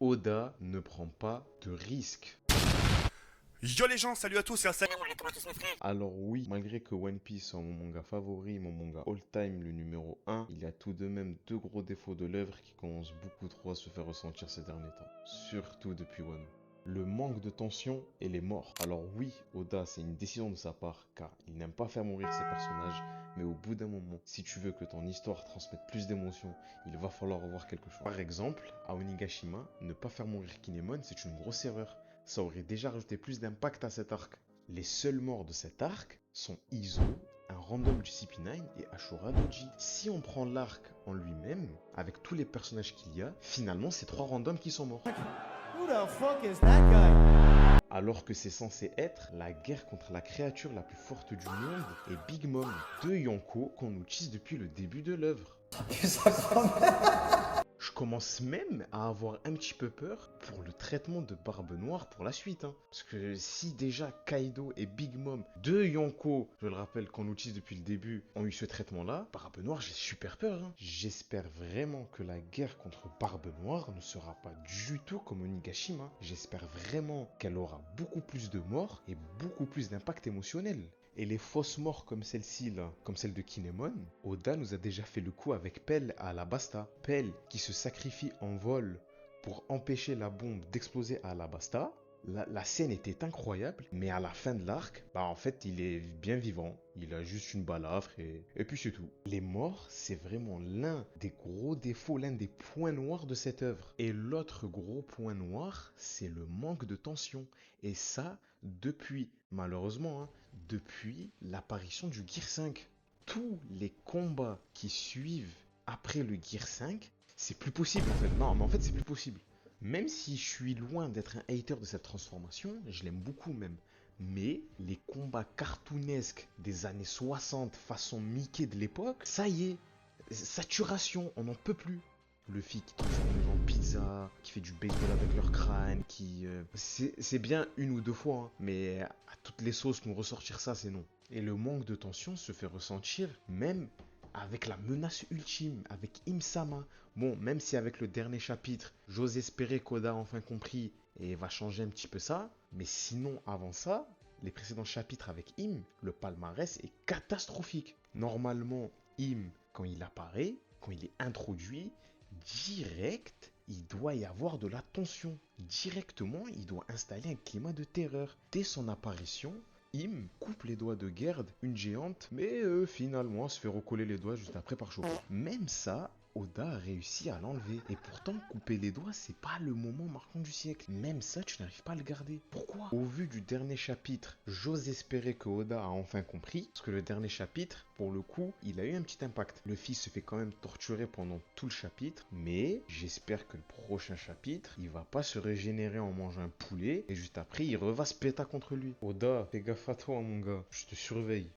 Oda ne prend pas de risques. Yo les gens, salut à tous et un salut. Alors oui, malgré que One Piece soit mon manga favori, mon manga all-time, le numéro 1, il y a tout de même deux gros défauts de l'œuvre qui commencent beaucoup trop à se faire ressentir ces derniers temps. Surtout depuis Wano. Le manque de tension et les morts. Alors oui, Oda, c'est une décision de sa part, car il n'aime pas faire mourir ses personnages, mais au bout d'un moment, si tu veux que ton histoire transmette plus d'émotions, il va falloir revoir quelque chose. Par exemple, à Onigashima, ne pas faire mourir Kinemon, c'est une grosse erreur. Ça aurait déjà rajouté plus d'impact à cet arc. Les seuls morts de cet arc sont Izo, un random du CP9 et Ashura Doji. Si on prend l'arc en lui-même, avec tous les personnages qu'il y a, finalement c'est trois randoms qui sont morts. Who the fuck is that guy? Alors que c'est censé être la guerre contre la créature la plus forte du monde et Big Mom, deux Yonko qu'on nous tease depuis le début de l'œuvre. Je commence même à avoir un petit peu peur pour le traitement de Barbe Noire pour la suite. Parce que si déjà Kaido et Big Mom, deux Yonko, je le rappelle qu'on utilise depuis le début, ont eu ce traitement-là, Barbe Noire, j'ai super peur. J'espère vraiment que la guerre contre Barbe Noire ne sera pas du tout comme Onigashima. J'espère vraiment qu'elle aura beaucoup plus de morts et beaucoup plus d'impact émotionnel. Et les fausses morts comme celle-ci là, comme celle de Kinemon, Oda nous a déjà fait le coup avec Pell à Alabasta. Pell qui se sacrifie en vol pour empêcher la bombe d'exploser à Alabasta. La scène était incroyable, mais à la fin de l'arc, en fait il est bien vivant. Il a juste une balafre et puis c'est tout. Les morts, c'est vraiment l'un des gros défauts, l'un des points noirs de cette œuvre. Et l'autre gros point noir, c'est le manque de tension. Et ça, depuis, malheureusement, depuis l'apparition du Gear 5. Tous les combats qui suivent après le Gear 5, c'est plus possible en fait. Non, mais en fait, c'est plus possible. Même si je suis loin d'être un hater de cette transformation, je l'aime beaucoup même. Mais les combats cartoonesques des années 60 façon Mickey de l'époque, ça y est, saturation, on n'en peut plus. Luffy qui transforme en pizza, qui fait du baseball avec leur crâne, qui... C'est bien une ou deux fois, mais à toutes les sauces nous ressortir ça, c'est non. Et le manque de tension se fait ressentir même avec la menace ultime, avec Im-sama. Bon, même si avec le dernier chapitre, j'ose espérer qu'Oda a enfin compris et va changer un petit peu ça, mais sinon avant ça, les précédents chapitres avec Im, le palmarès est catastrophique. Normalement, Im, quand il apparaît, quand il est introduit, direct, il doit y avoir de la tension. Directement, il doit installer un climat de terreur. Dès son apparition, Im coupe les doigts de Gerd, une géante, mais finalement se fait recoller les doigts juste après par Chopper. Même ça, Oda a réussi à l'enlever. Et pourtant, couper les doigts, c'est pas le moment marquant du siècle. Même ça, tu n'arrives pas à le garder. Pourquoi? Au vu du dernier chapitre, j'ose espérer que Oda a enfin compris. Parce que le dernier chapitre, pour le coup, il a eu un petit impact. Le fils se fait quand même torturer pendant tout le chapitre. Mais j'espère que le prochain chapitre, il va pas se régénérer en mangeant un poulet. Et juste après, il reva se péta contre lui. Oda, fais gaffe à toi, mon gars. Je te surveille.